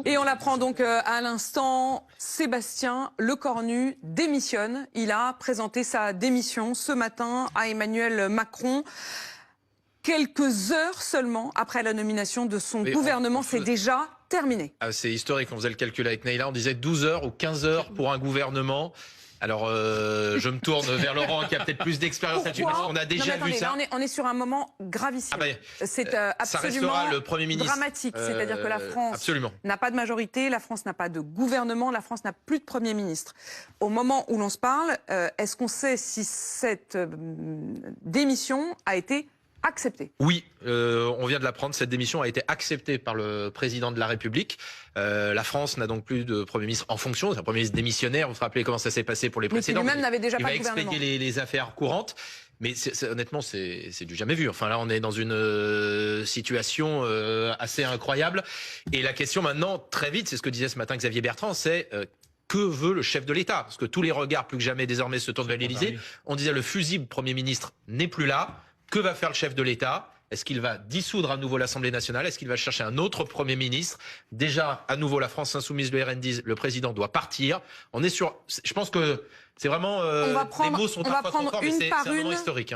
Et on l'apprend donc à l'instant, Sébastien Lecornu démissionne. Il a présenté sa démission ce matin à Emmanuel Macron. Quelques heures seulement après la nomination de son gouvernement, c'est déjà terminé. Ah, c'est historique, on faisait le calcul avec Neila, on disait 12 heures ou 15 heures pour un gouvernement. Alors, je me tourne vers Laurent qui a peut-être plus d'expérience là-dessus. On a déjà vu ça. Là, on est sur un moment gravissime. C'est absolument le Premier ministre, dramatique. C'est-à-dire que la France n'a pas de majorité, la France n'a pas de gouvernement, la France n'a plus de Premier ministre. Au moment où l'on se parle, est-ce qu'on sait si cette démission a été acceptée? Oui, on vient de l'apprendre, cette démission a été acceptée par le président de la République. La France n'a donc plus de Premier ministre en fonction, c'est un Premier ministre démissionnaire. Vous vous rappelez comment ça s'est passé pour les précédents. Mais lui-même n'avait déjà pas de gouvernement. Il va expédier les affaires courantes. Mais honnêtement, c'est du jamais vu. Enfin là, on est dans une situation assez incroyable. Et la question maintenant, très vite, c'est ce que disait ce matin Xavier Bertrand, c'est... que veut le chef de l'État? Parce que tous les regards, plus que jamais désormais, se tournent vers l'Élysée. On disait le fusible Premier ministre n'est plus là. Que va faire le chef de l'État? Est-ce qu'il va dissoudre à nouveau l'Assemblée nationale? Est-ce qu'il va chercher un autre Premier ministre? Déjà, à nouveau, la France insoumise, le RN disent le président doit partir. On est sur... Je pense que c'est vraiment... les mots sont parfois trop forts, mais c'est un moment historique.